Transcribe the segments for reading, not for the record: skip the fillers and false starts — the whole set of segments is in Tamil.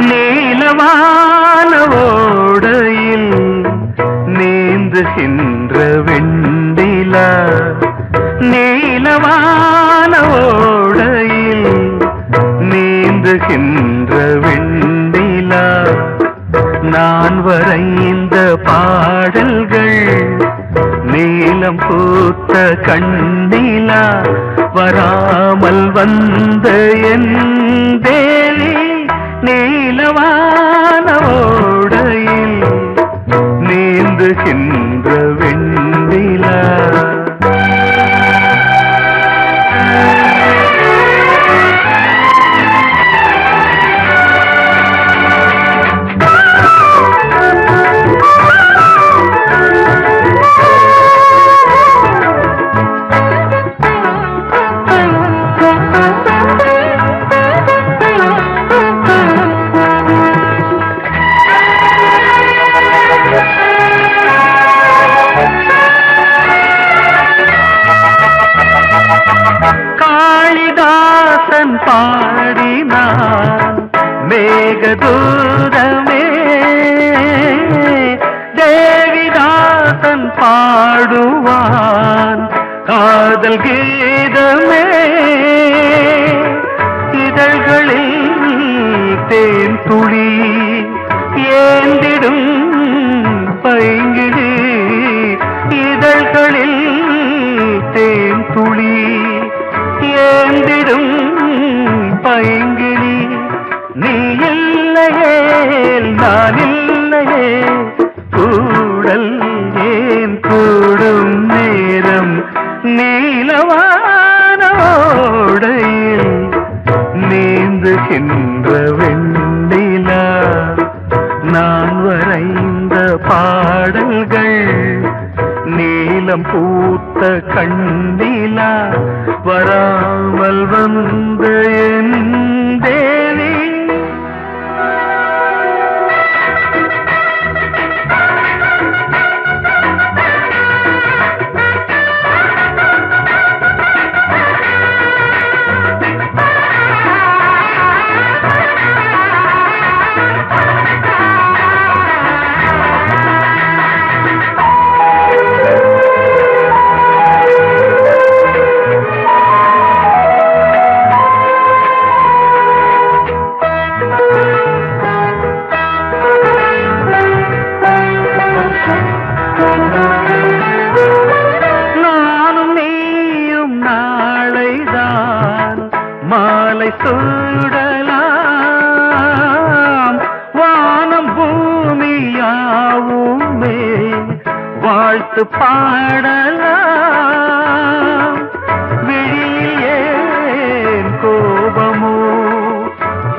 நீலவான ஓடையில் நீந்துகின்ற வெண்டிலா, நீலவான ஓடையில் நீந்துகின்ற வெண்டிலா, நான் வரைந்த பாடல்கள் நீலம் பூத்த கண்ணிலா, வராமல் வந்த என் தேவி நீலவான ஓடையில் நீந்துகின்ற வெண்டிலா. காளிதாசன் பாடினான் மேகதூதமே, தேவிதாசன் பாடுவான் காதல் கீதமே, இதழ்களில் தேன் துளி ஏந்திடும் பைங்கிழி, இதழ்களில் தேன் துளி ஏந்திடும் பைங்கிழி, நீ இல்லையே நான் இல்லையே கூடல் ஏன் கூடும் நேரம், நீலவான ஓடையில் நீந்துகின்ற வெண்டிலா, நான் வரைந்த பாடல்கள் நீலம் பூத்த கண்ணிலா, வராமல் வந்த என் தேவி. நானும் நீயும் நாளைதான் மாலை சூடலாம், வானம் பூமியாவுமே வாழ்த்து பாடலாம், விழியில் ஏன் கோபமோ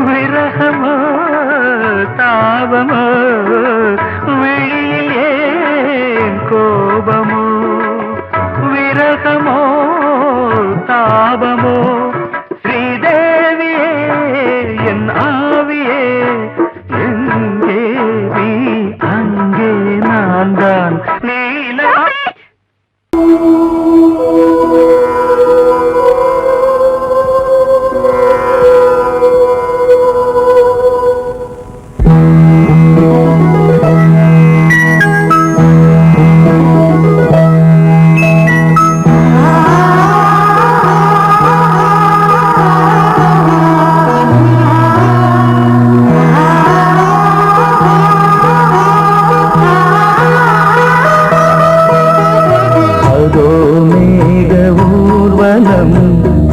விரகமோ தாபமோ, விழியில் ஏன் கோபமோ விரகமோ தாபமோ, ஸ்ரீதேவியே என் ஆவியே எங்கே நீ அங்கே நான் தான் நீல.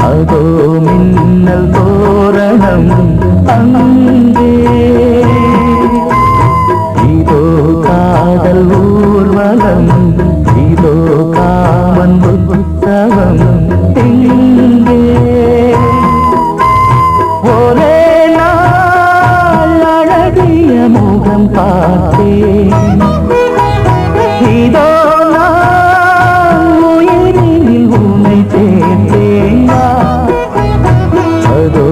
அதோ மின்னல் தோரணம் அங்கே, இதோ காதல் ஊர்வலம், இதோ காமன் உற்சவம் இங்கே. ஒரே நாள் அழகிய முகம் பார்த்தேன், இதோ நான் உயிரில் உன்னை சேர்த்தேன். அதோ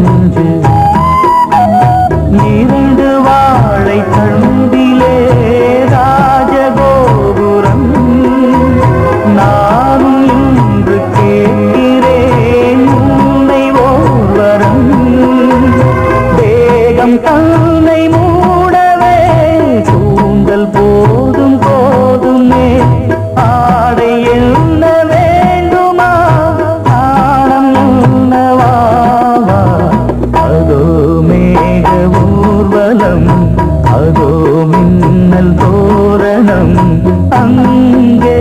நெஞ்சு இரண்டு வாழை தண்டிலே ராஜகோபுரம் நானும் இன்று கேட்கிறேன் உன்னை ஓர்வரம் தேகம் தன்னை மூடவே கூந்தல் போதும் போதுமே ஆடை என்ன வேண்டுமா ஆடம் என்னவா அதோ மேக ஊர்வலம் அதோ மின்னல் தோரணம் அங்கே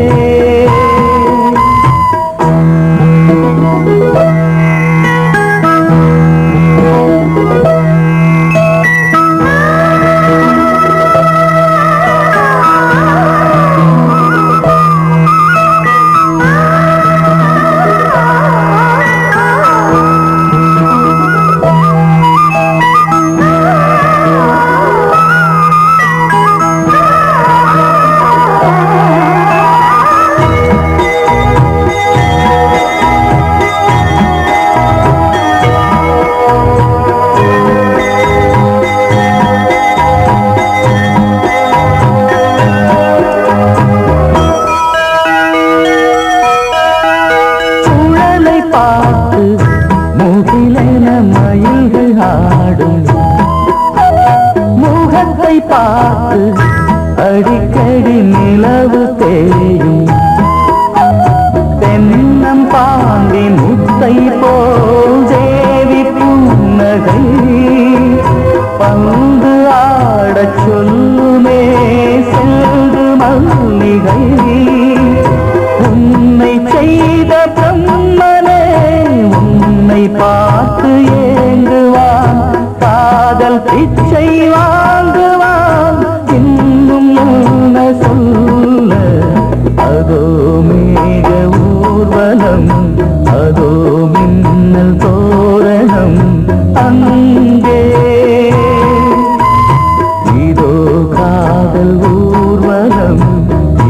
முகிலென மயில்கள் ஆடும் முகத்தை பார்த்து அடிக்கடி நிலவு தேயும் தென்னம் பாண்டி முத்தை போல் தேவி புன்னகை பந்து ஆடச் சொல்லுமே செல்து மல்லிகை உன்னை செய்த பிரம்மனே உன்னை பார்த்து ஏங்குவான் காதல் பிச்சை வாங்குவான் இன்னும் என்ன சொல்ல அதோ மேக ஊர்வலம் அதோ மின்னல் தோரணம் அங்கே இதோ காதல் ஊர்வலம்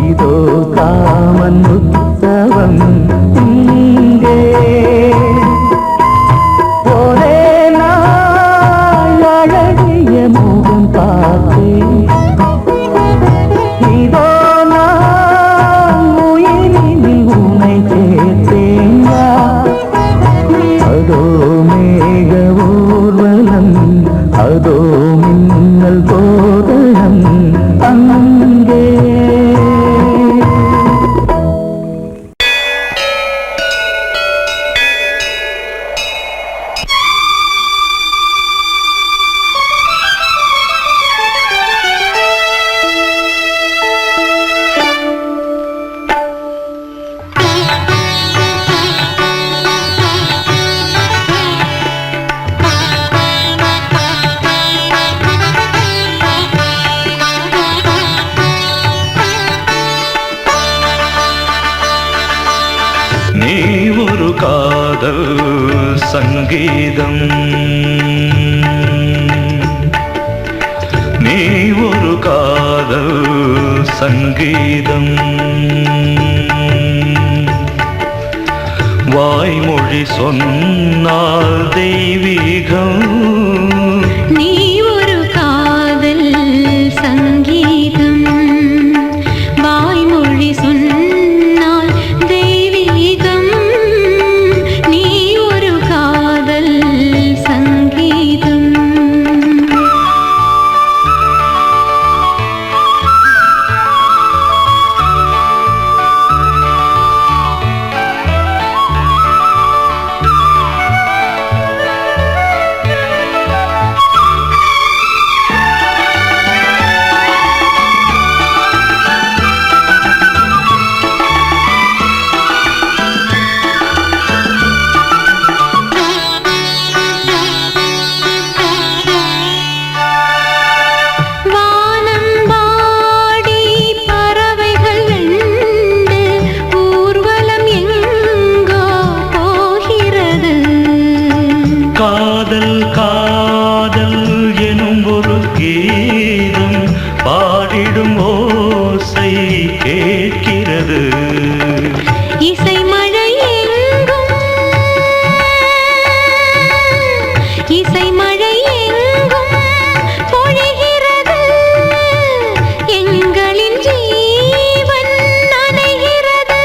இதோ காமன் உற்சவம் இங்கே ஒரே நாள் அழகிய முகம் பார்த்தேன் இதோ நான் உயிரினில் உன்னை சேர்த்தேன் அதோ மேக ஊர்வலம் அதோ மின்னல் தோரணம் அங்கே நீ ஒரு காதல் சங்கீதம் நீ ஒரு காதல் சங்கீதம் வாய்மொழி சொன்னால் தெய்வீகம் நீ ஒரு காதல் சங்கீதம் வாய்மொழி சொன்னால் தெய்வீகம் நீ ஒரு காதல் சங்கீதம் இசை மழை எங்கும் பொழிகிறது, எங்களின் ஜீவன் நனைகிறது.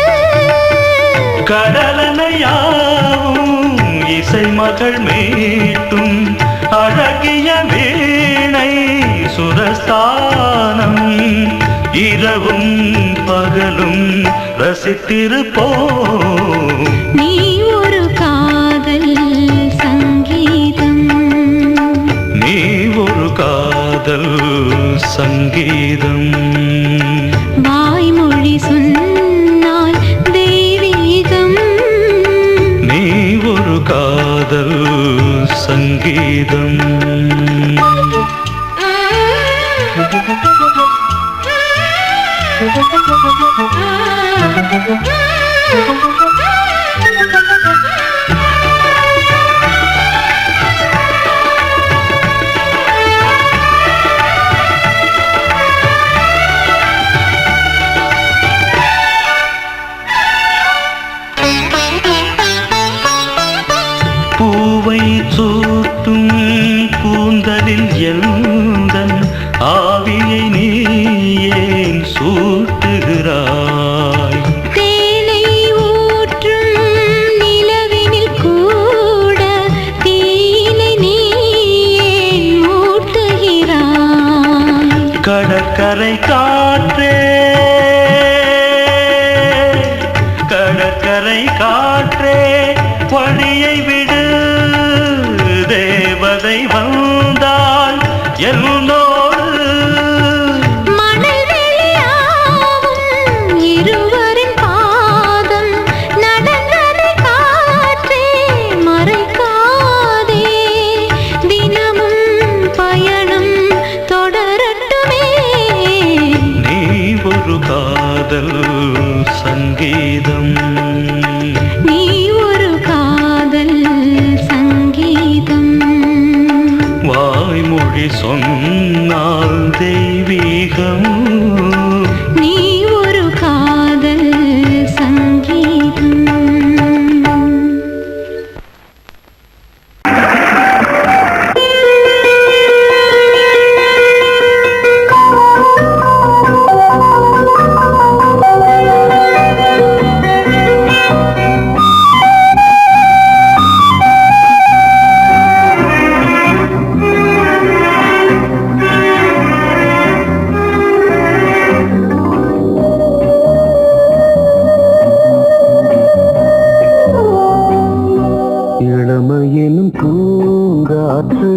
கடலனையாவும் இசை மகள் மீட்டும் அழகிய வீணை சுரஸ்தானம். இரவும் பகலும் ரசித்திருப்போம். நீ ஒரு காதல் சங்கீதம், நீ ஒரு காதல் சங்கீதம். வாய்மொழி சொன்னால் தெய்வீகம். நீ ஒரு காதல் சங்கீதம். பூவை சூட்டும் கூந்தலில் எந்தன் ஆவியை நீ ஏன் சூட்டுகிறாய்? தேனை ஊற்றும் நிலவினில் கூட தீனை நீ ஏன் மூட்டுகிறாய்? கடற்கரை காற்றே, கடற்கரை காற்றே வழியை விடு. தேவதை வந்தால் என்னோடு மணல் வெளியாகும் இருவரின் பாதம் நடந்ததை காற்றே மறைக்காதே. தினமும் பயணம் தொடரட்டுமே. நீ ஒரு காதல் சங்கீதம். நீ ஒரு காதல் சங்கீதம். வாய்மொழி சொன்னால் தெய்வீகம். நீ ஒரு காதல் சங்கீதம். இளமையெனும் பூங்காற்று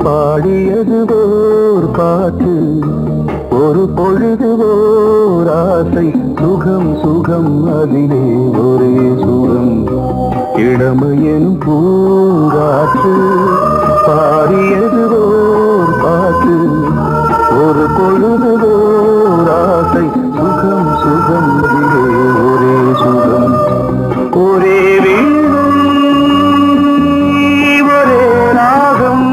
பாடியது ஓர் பாட்டு, ஒரு பொழுது ஓர் ஆசை, சுகம் சுகம் அதிலே ஒரே சுகம். இளமையெனும் பூங்காற்று பாடியது ஓர் பாட்டு, ஒரு பொழுது ஓர் ஆசை, சுகம் சுகம் அதிலே ஒரே சுகம். ஒரே வீணை ஒரே ராகம்,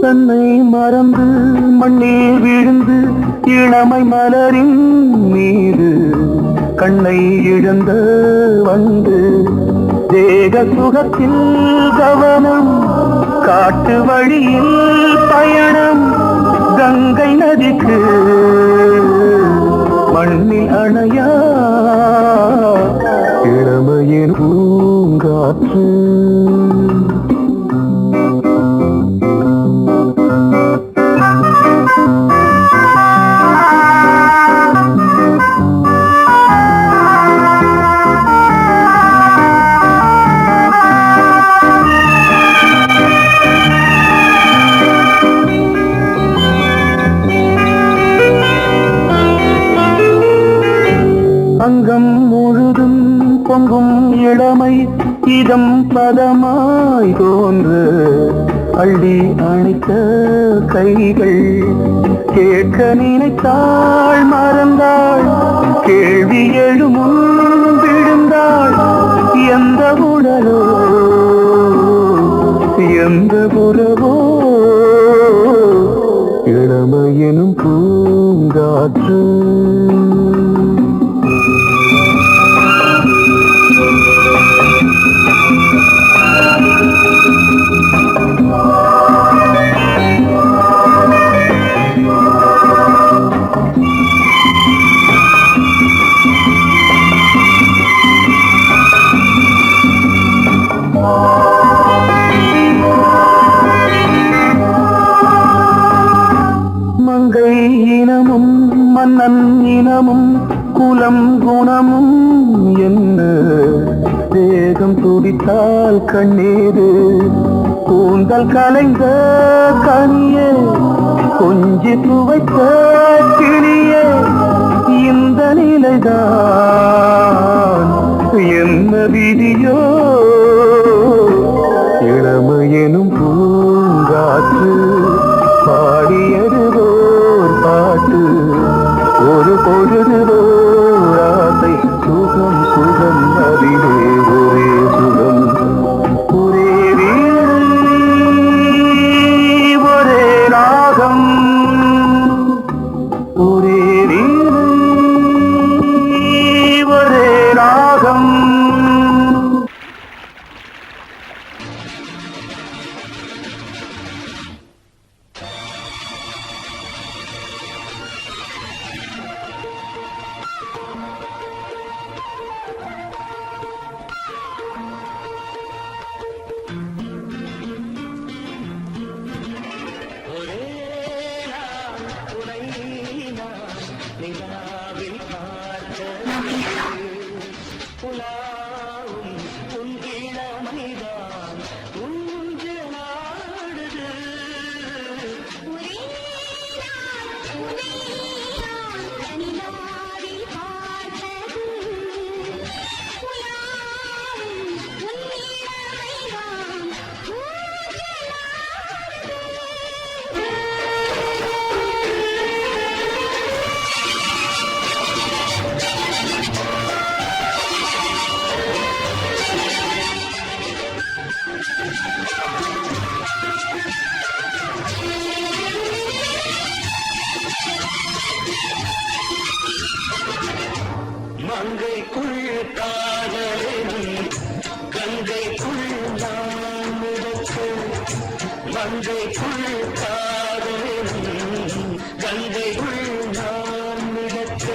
தன்னை மறந்து மண்ணில் விழுந்து இளமை மலரின் மீது கண்ணை இழந்த வந்து தேக சுகத்தில் கவனம், காட்டு வழியில் பயணம், கங்கை நதிக்கு மண்ணில் அணையா இளமையின் பூங்காற்று. அங்கம் முழுதும் பொங்கும் இளமை இதம் பதமாய் தோன்று அள்ளி அணைத்த கைகள் கேட்க நினைத்தாள் மறந்தாள் கேள்வி எழுமுன் விழுந்தாள் எந்த உடலோ எந்த புறவோ இளமையெனும் பூங்காற்று மங்கை இனமும் மன்னன் இனமும் குலம் குணமும் என்ன வேகம் துடித்தால் கண்ணீரு கூந்தல் கலைந்த கனியே கொஞ்சி துவைத்த கிளியே இந்த நிலைதான் என்ன விதியோ இளமையெனும் பூங்காற்று பாடியது ஓர் பாட்டு ஒரு பொழுது ஓர் ஆசை சுகம் சுகம் அதிலே ஒரே சுகம் ஒரே வீணை ஒரே ராகம் ஒரே வீணை ஒரே ராகம் மங்கைக்குள் காதலினும் கங்கைக்குள் நான் மிதக்க மங்கைக்குள் காதலினும் கங்கைக்குள் நான் மிதக்க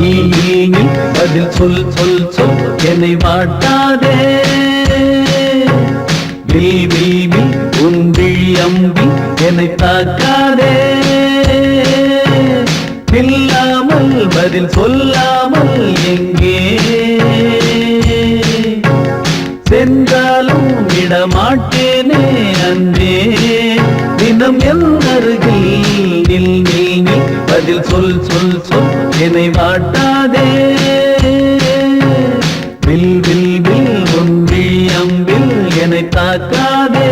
நீ பதில் சொல் சொல் சொல் என்னை வாட்டாதே. உன் விழி அம்பி என்னை தாக்காதே. இல்லாமல் பதில் சொல்லாமல் எங்கே சென்றாலும் விடமாட்டேனே அன்பே. தினம் என் அருகில் நில் நில் நில் பதில் சொல் சொல் சொல் என்னை வாட்டாதே. வில் வில் வில் உன் விழி அம்பில் என்னை தாக்காதே.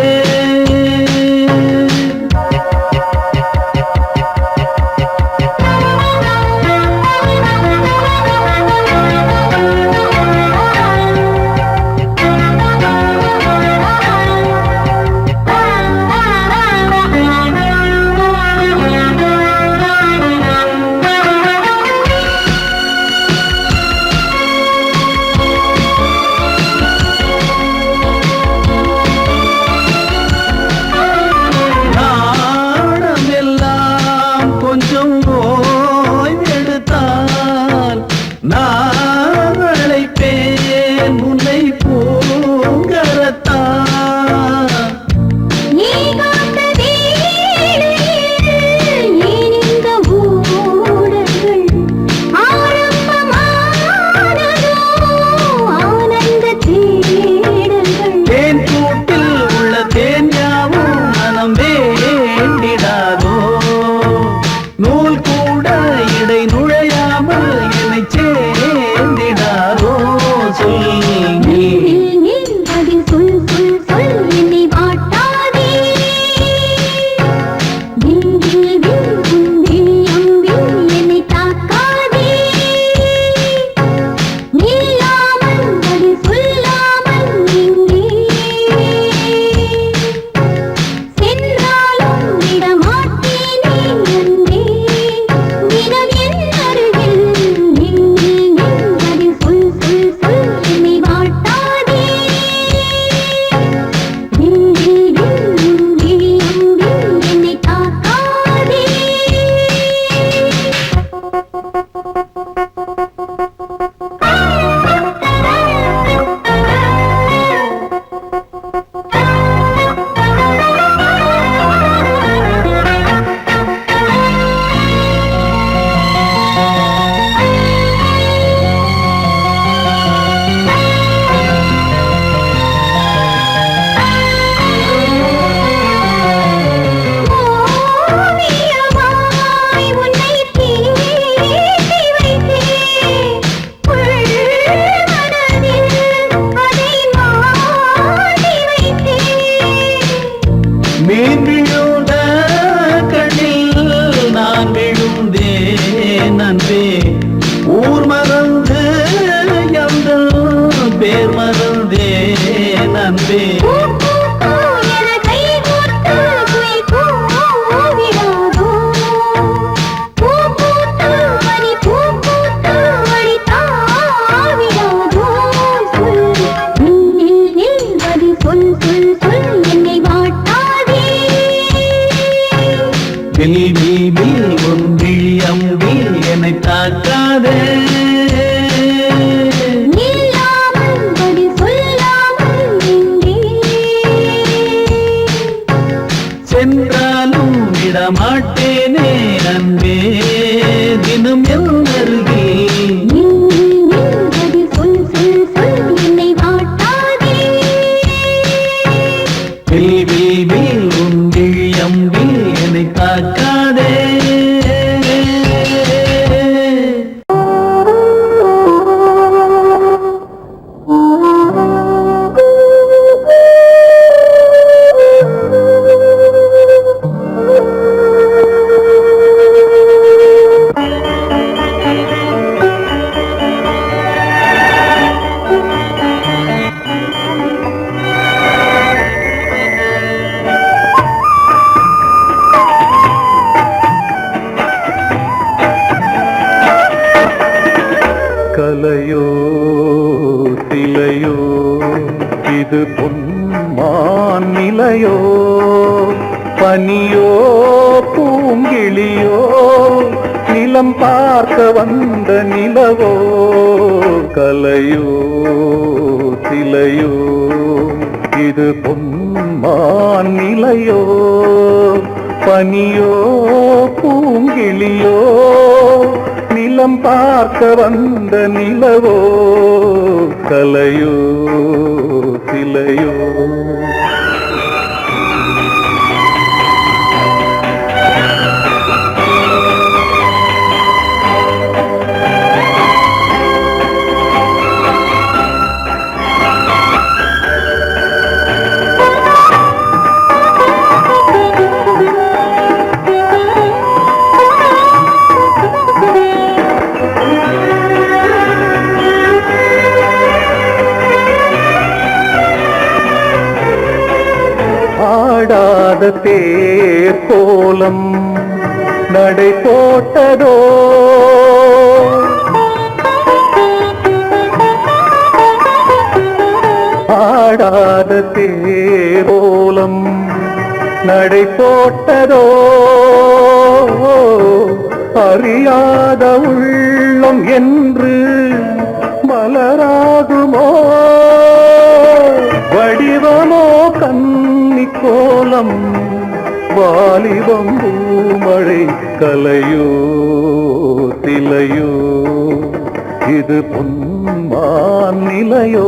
கலையோ சிலையோ இது பொன்மான் நிலையோ, பனியோ பூங்கிளியோ நிலம் பார்க்க வந்த நிலவோ கலையோ சிலையோ இது பொன்மான் நிலையோ பனியோ பூங்கிளியோ நிலம் பார்க்க வந்த நிலவோ கலையோ சிலையோ ஆடாத தேர் கோலம் நடை போட்டதோ ஆடாத தேர் கோலம் நடை போட்டதோ அறியாத உள்ளம் என்று மலராகுமோ வடிவமோ கன்னி கோலம் வாலிபம் பூமழை கலையோ சிலையோ இது பொன்மான் நிலையோ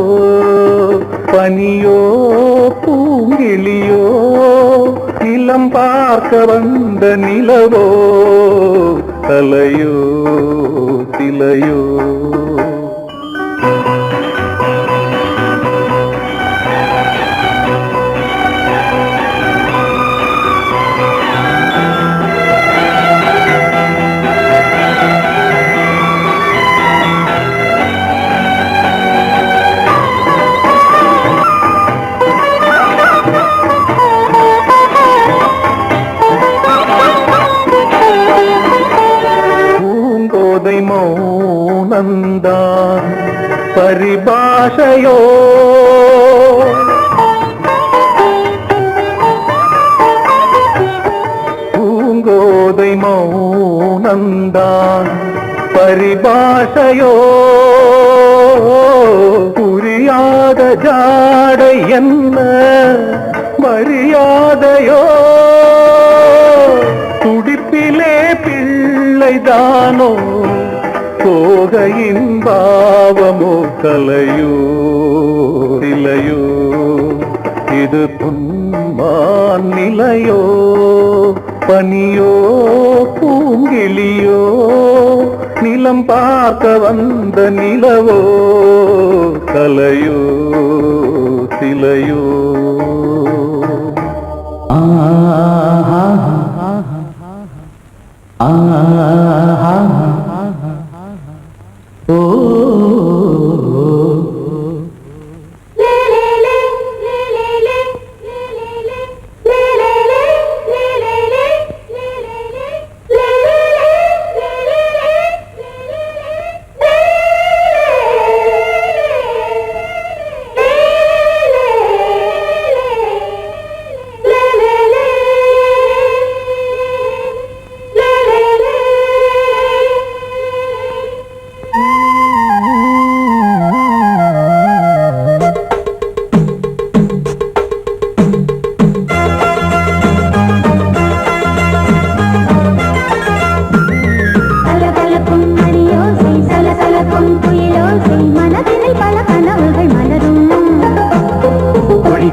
பனியோ பூங்கிளியோ நிலம் பார்க்க வந்த நிலவோ கலையோ சிலையோ மௌனந்தான் பரிபாஷையோ பூங்கோதை மௌனந்தான் பரிபாஷையோ புரியாத ஜாடை என்ன மரியாதையோ துடிப்பிலே பிள்ளைதானோ போகையின் பாவமோ கலையோ சிலையோ இது பொன்மான் நிலையோ பனியோ பூங்கிளியோ நிலம் பார்க்க வந்த நிலவோ கலையோ சிலையோ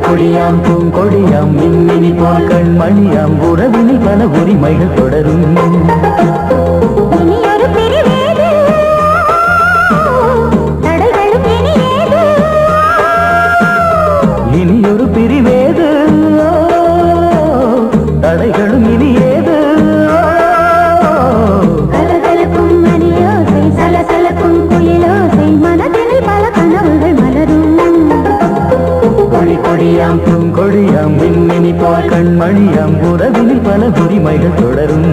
கொடியாம் பூங்கொடியாம் மின்மினி போல் கண்மணியாம் உறவினில் பல உரிமைகள் தொடரும் இனியொரு பிரிவேது தடைகளும் இனி ஏது கொடியாம் பூங்கொடியாம் மின்மினி போல் கண்மணியாம் உறவினில் பல உரிமைகள் தொடரும்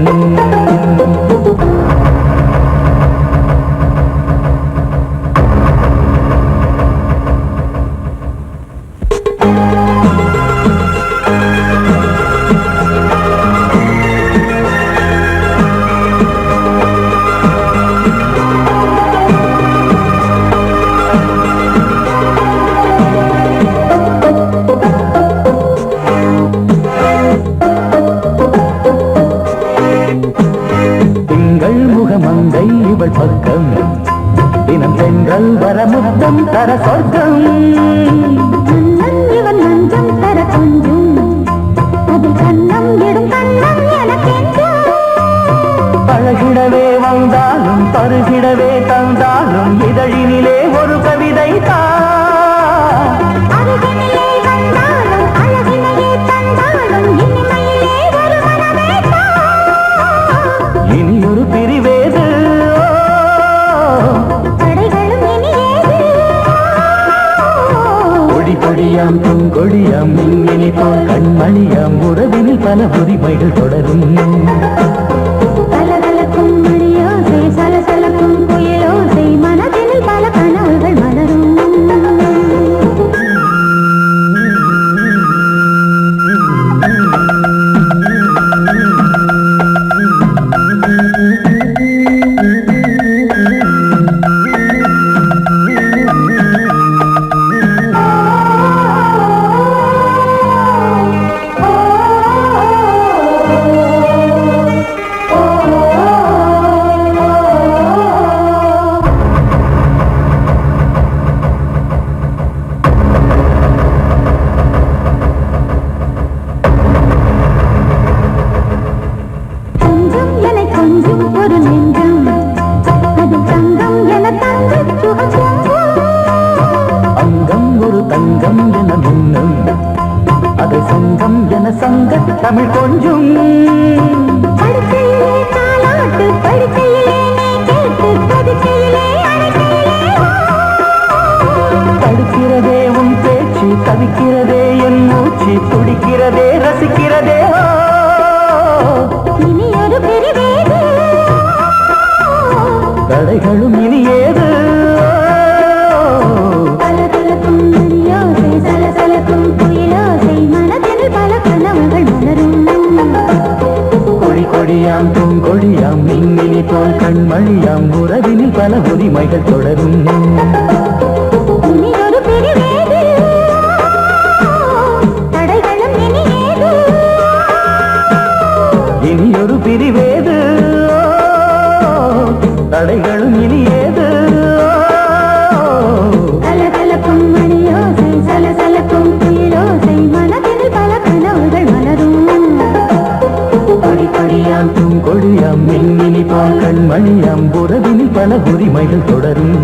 கல்வர முத்தம் தர சொர்க்கம் மன்னன் இவன் மஞ்சம் தர கொஞ்சம் அதில் கண்ணம் இடும் கண்ணம் எனக்கென்றும் பழகிடவே வந்தாலும் பருகிடவே தந்தாலும் இதழினிலே ஒரு கவிதை தான் அருகினிலே வந்தாலும் அழகினையே தந்தாலும் இனிமையிலே ஒரு மனமே தான் இனி ஒரு பிரிவேது தடைகளும் இனியேது கொடி கொடியாம் பூங்கொடியாம் மின்மினி போல் கண்மணியாம் உறவினில் பல உரிமைகள் தொடரும் கலகலக்கும் மணியோசை சலசலக்கும் குயிலோசை மனதினில் பல கனவுகள் மலரும் கொஞ்சம் என கொஞ்சம் ஒரு நெஞ்சம் அது தங்கம் என தங்க சுகம் அங்கம் ஒரு தங்கம் என முன்னம் அது சங்கம் என சங்க தமிழ் கொஞ்சம் படுக்கையிலே தாலாட்டு படுக்கையிலே நீ கேட்டு படுக்கையிலே அடைக்கையிலே தடுக்கிறதே உன் பேச்சு தவிக்கிறதே என் மூச்சு துடிக்கிறதே ரசிக்கிறதே இனி ஒரு பிரிவேது தடைகளும் இனி ஏது கலகலக்கும் மணியோசை சலசலக்கும் குயிலோசை மனதில் பல கனவுகள் மலரும் கொடி கொடியாம் பூங்கொடியாம் மின்மினி போல் கண்மணியாம் உறவினில் பல உரிமைகள் தொடரும் இனி ஒரு பிரிவேது தடைகளும் இனியேது இனி ஒரு பிரிவேது தடைகளும் இனி ஏது கலகலக்கும் மணியோசை சலசலக்கும் குயிலோசை மனதில் பல கனவுகள் மலரும் கொடி கொடியாம் பூங்கொடியாம் மின்மினி போல் கண்மணியாம் உறவினில் பல உரிமைகள் தொடரும்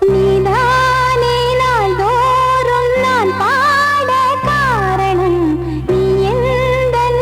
நீதானே நாள்தோறும் நான் பாட காரணம் நீ எந்தன்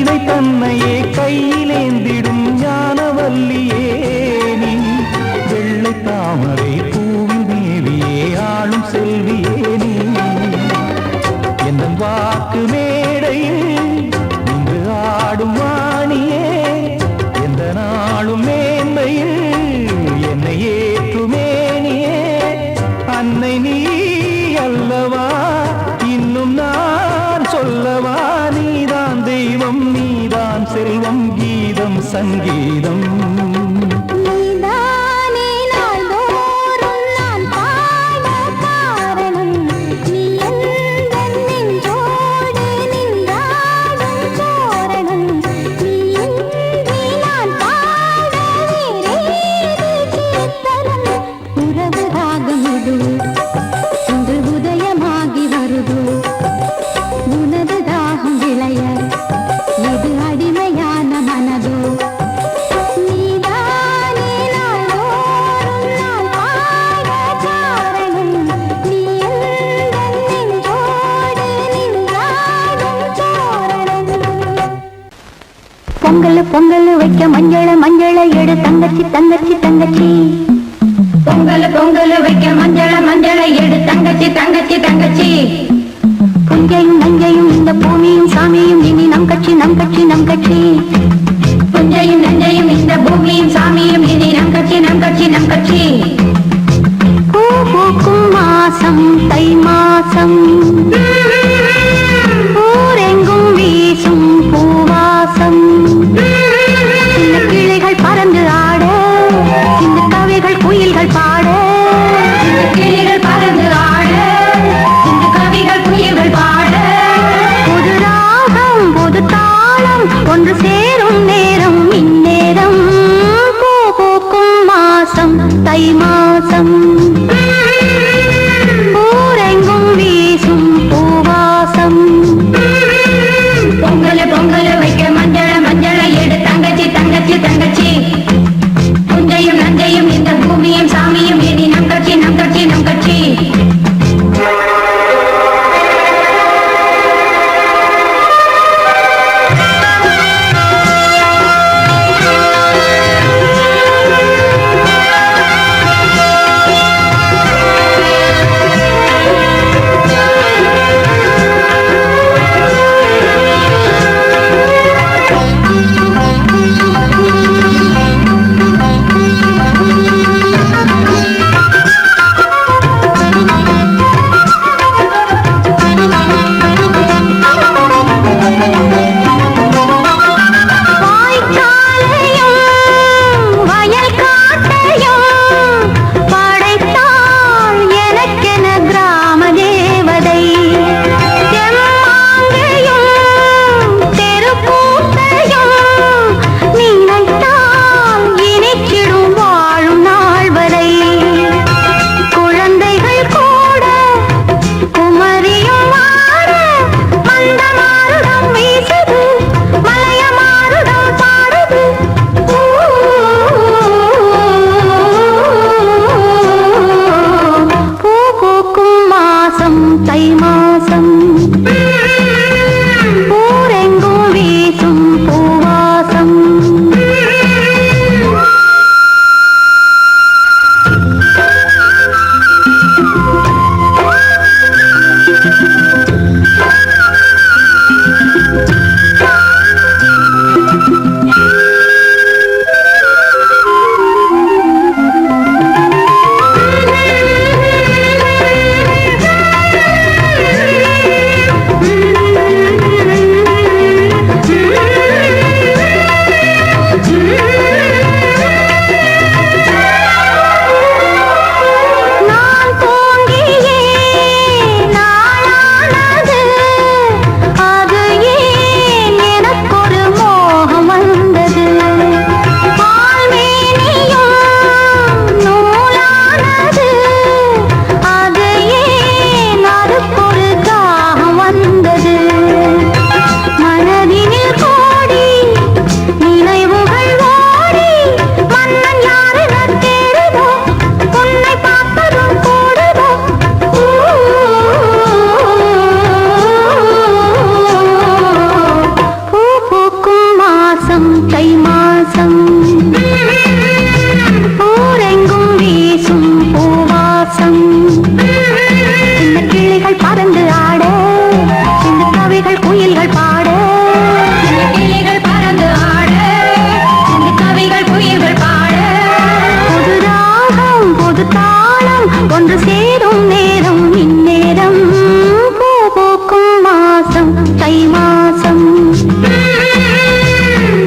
வீணை தன்னையே கையிலேந்திடும் ஞானவல்லியே நீ வெள்ளை தாமரை பூவில் மேவியே ஆளும் செல்வியே நீ என் வாக்கு மேடையில் நின்று ஆடும் வாணியே எந்த நாளும் மேன்மையில் என்னை ஏற்றுமேனியே அன்னை நீ அல்லவா இன்னும் நான் சொல்லவா நீதான் தெய்வம் நீதான் செல்வம் கீதம் சங்கீதம் நீதானே நாள்தோறும் நான் பாட காரணம் நீ எந்தன் நெஞ்சோடு நின்றாடும் தோரணம் நீ இன்றி நான் பாட வேறேது கீர்த்தனம் உறவு ராகம் இது இன்று உதயமாகி வருது உனது தாகம் விளைய இது அடிமையான மனதோ நீதானே நாள்தோறும் நான் பாட காரணம் நீ எந்தன் நெஞ்சோடு நின்றாடும் தோரணம் பொங்கல் பொங்கல் வைக்க மஞ்சள மஞ்சள எடு தங்கச்சி தங்கச்சி தங்கச்சி பொங்கல் பொங்கல் வைக்க மஞ்சள மஞ்சள எடு தங்கச்சி தங்கச்சி தங்கச்சி புஞ்சையும் நஞ்சையும் இந்த பூமியும் சாமியும் இனி நம் கட்சி நம் கட்சி நம் கட்சி புஞ்சையும் நஞ்சையும் இந்த பூமியும் சாமியும் இனி நம் கட்சி நம் கட்சி நம் கட்சி பூ பூக்கும் மாசம் தை மாசம் ஊரெங்கும் வீசும் பூவாசம் சின்ன கிளைகள் பறந்து ஆட சின்ன கவிகள் குயில்கள் பாட சின்ன கிளைகள் பறந்து ஆட சின்ன கவிகள் குயில்கள் பாட புது ராகம் புது தாளம் ஒன்று சேர குயில்கள் பாட கிளிகள் பறந்து ஆட கவிகள் குயில்கள் பாட புது ராகம் புது தாளம் ஒன்று சேரும் நேரம் இந்நேரம் பூ பூக்கும் மாசம் தை மாசம்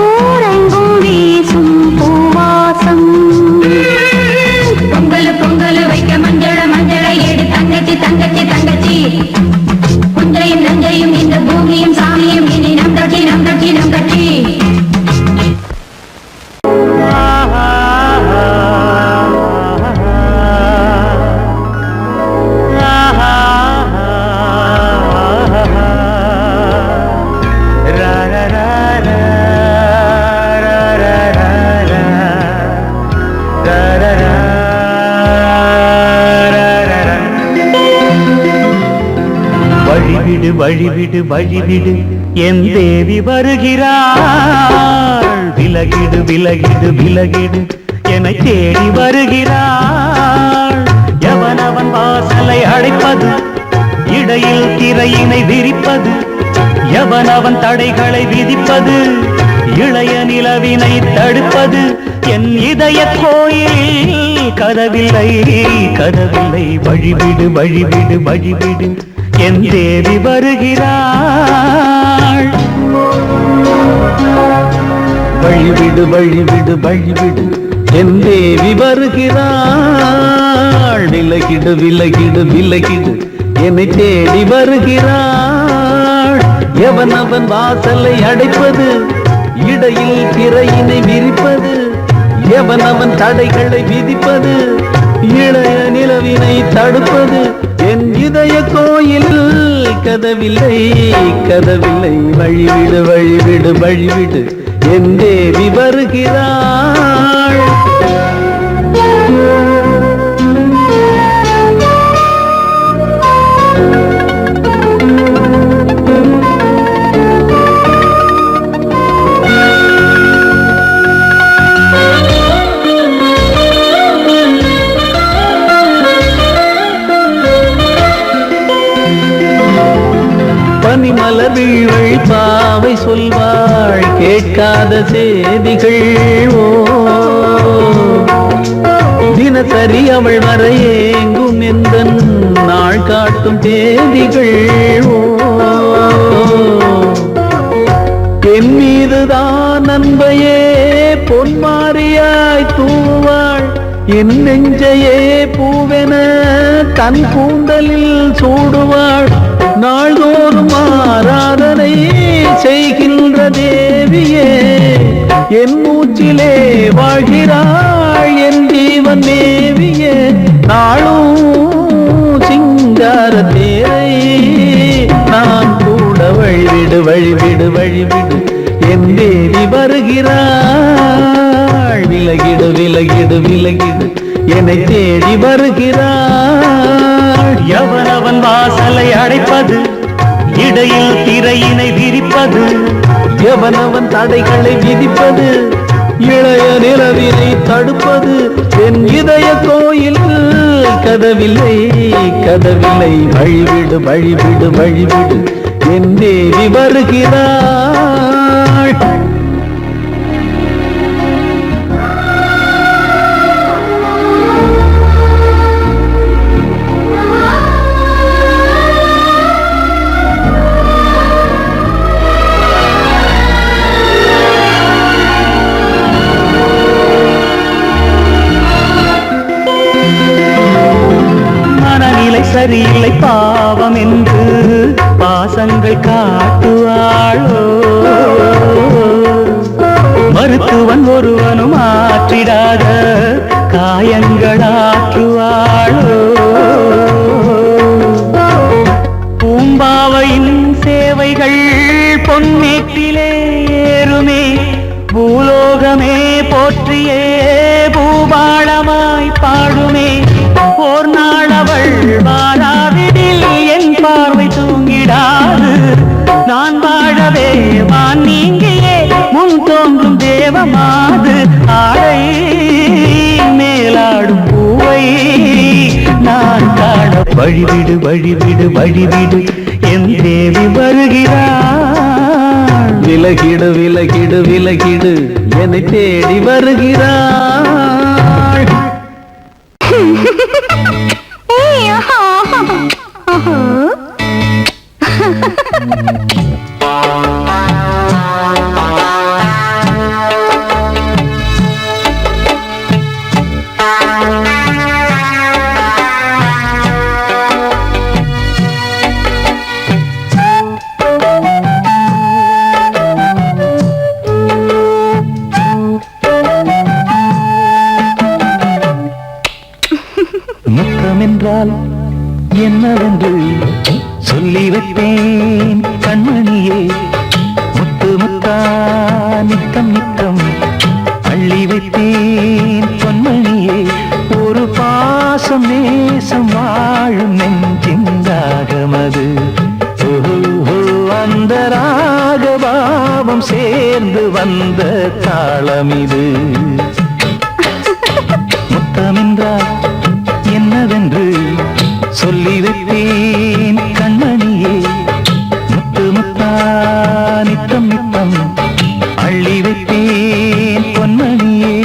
ஊரெங்கும் வீசும் பூவாசம் பொங்கல் பொங்கல் வைக்க மஞ்சள மஞ்சளை எடு தங்கச்சி தங்கச்சி தங்கச்சி புஞ்சையும் நஞ்சையும் இந்த பூமியும் சாமியும் இனி நம் கட்சி நம் கட்சி நம் கட்சி வழிவிடு வழிவிடு வழிவிடு என் தேவி வருகிறாள் விலகிடு விலகிடு விலகிடு என்னை தேடி வருகிறாள் எவனவன் வாசலை அடைப்பது இடையில் திரையினை விரிப்பது எவனவன் தடைகளை விதிப்பது இளைய நிலவினை தடுப்பது என் இதய கோயிலில் கதவில்லை கதவில்லை வழிவிடு வழிவிடு வழிவிடு என் தேவி வருகிறாள் வழிவிடு வழிவிடு வழிவிடு என் தேவி வருகிறாள் விலகிடு விலகிடு விலகிடு என்னை தேடி வருகிறாள் எவனவன் வாசலை அடைப்பது இடையில் திரையினை விரிப்பது எவனவன் தடைகளை விதிப்பது இளைய நிலவினை தடுப்பது என் இதய கோயில் கதவில்லை கதவில்லை வழிவிடு வழிவிடு வழிவிடு என் தேவி வருகிறாள் பனிமலர் வீழ்வழி பாவை சொல்வாள் கேட்காத செய்திகள் ஓ தினசரி அவள் வர ஏங்கும் எந்த நாள் காட்டும் தேதிகள் ஓ என் மீதுதான் அன்பையே பொன்மாரியாய் தூவாள் என் நெஞ்சையே பூவென தன் கூந்தலில் சூடுவாள் நாள்தோறும் ஆராதனை செய்கின்ற தேவியே என் மூச்சிலே வாழ்கிறாள் என் ஜீவன் தேவியே நாளும் சிங்கார தேரை நான் கூட வழிவிடு வழிவிடு வழிவிடு என் தேவி வருகிறாள் விலகிடு விலகிடு விலகிடு என்னை தேடி வருகிறாள் எவனவன் வாசலை அடைப்பது இடையில் திரையினை விரிப்பது எவனவன் தடைகளை விதிப்பது இளைய நிலவினை தடுப்பது என் இதய கோயில் கதவில்லை கதவில்லை வழிவிடு வழிவிடு வழிவிடு என் தேவி வருகிறாள் சரியில்லை பாவம் என்று பாசங்கள் காட்டுவாளோ மருத்துவன் ஒருவனும் ஆற்றிடாத காயங்களாற்றுவாளோ பூம்பாவையின் சேவைகள் பொன்னேட்டிலே ஏறுமே பூலோகமே போற்றியே பூபாளமாய் பாடுமே ஓர் நாள் அவள் வாராவிடில் என் பார்வை தூங்கிடாது நான் வாழவே வான் நீங்கியே முன் தோன்றும் தேவமாது ஆடை மேலாடும் பூவை நான் காண வழிவிடு வழிவிடு வழிவிடு என் தேவி வருகிறார் விலகிடு விலகிடு விலகிடு என்னை தேடி வருகிறாள். ஏய், ஆஹா, ஆஹா. முத்தம் என்றால் என்னவென்று சொல்லி வைப்பேன் கண்மணியே. முத்து முத்தா நித்தம் நித்தம் அள்ளி வைப்பேன் பொன்மணியே. ஒரு பாசம் நேசம் வாழும் நெஞ்சிந்தாகமது. அந்த ராகபாவம் சேர்ந்து வந்த தாளமிது. முத்தமென்றால் என்னவென்று சொல்லி வைப்பேன் கண்மணியே. முத்து முத்தா நித்தம் நித்தம் அள்ளி வைப்பேன் பொன்மணியே.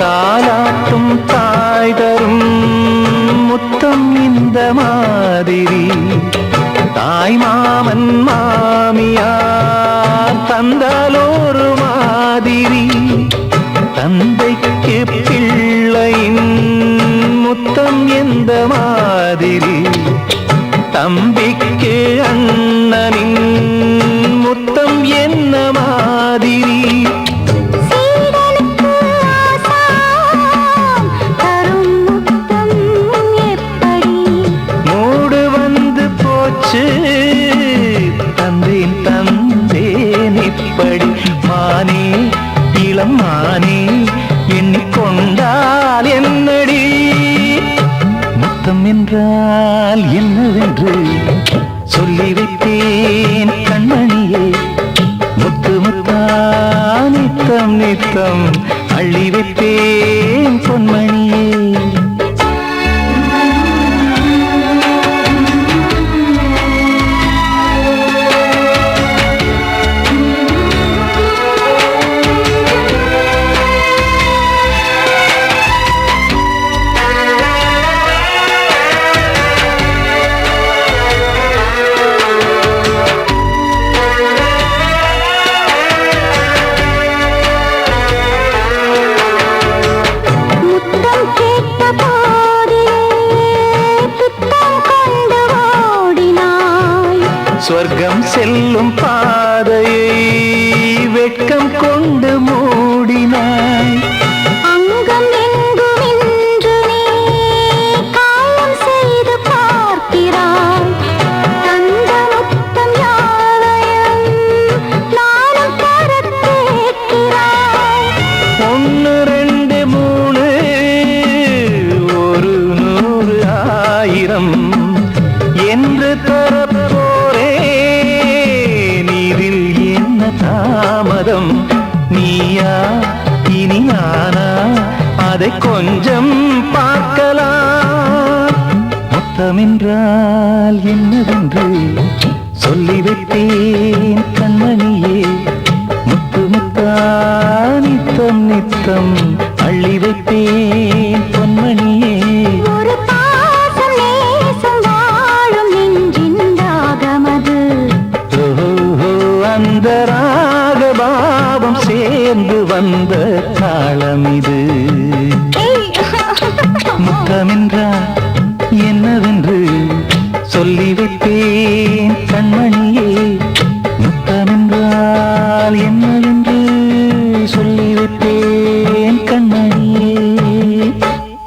தாலாட்டும் தாய் தரும் முத்தம் இந்த மாதிரி. தாய் மாமன் மாமியார் தந்தாலோரு மாதிரி. தந்தைக்கு பிள்ளையின் முத்தம் எந்த மாதிரி. தம்பிக்கு அண்ணனின் முத்தம் என்ன மாதிரி. சீடனுக்கு ஆசான் தரும் முத்தம் எப்படி. மூடு வந்து போச்சு தந்தேன் தந்தேன் இப்படி. மானே இளம் மானே எண்ணிக்கொண்டால் என்னடி. முத்தம் என்றால் என்னவென்று சொல்லி வைத்தேன் கண்மணியே. முத்து முத்தா நித்தம் நித்தம் அள்ளி வைத்தேன் பொன்மணியே. முத்தம் கேட்ட போதிலே துத்தம் கொண்டு ஓடினாய். சொர்க்கம் செல்லும் பாதையை வெட்கம் கொண்டு மூடினாய். அங்கம் எங்கும் இன்று நீ காயம் செய்து பார்க்கிறாய். தந்த முத்தம் யாவையும் நானும் தரக் கேட்கிறாய். 1 2 3 ஒரு 100 1000 என்று தரப்போரேன். இதில் என்ன தாமதம். நீயா இனி நானா அதை கொஞ்சம் பார்க்கலாம். முத்தமென்றால் என்னவென்று சொல்லி வைத்தேன் கண்மணியே. முத்து முத்தா நித்தம் நித்தம் அள்ளி வைத்தேன் பொன்மணியே. ஒரு பாசம் நேசம் வாழும் நெஞ்சின் தாகமது. ஓஹோ அந்த ராகபாவம் சேர்ந்து வந்த தாளமிது. முத்தமென்றால் என்னவென்று சொல்லி வைத்தேன் கண்மணி.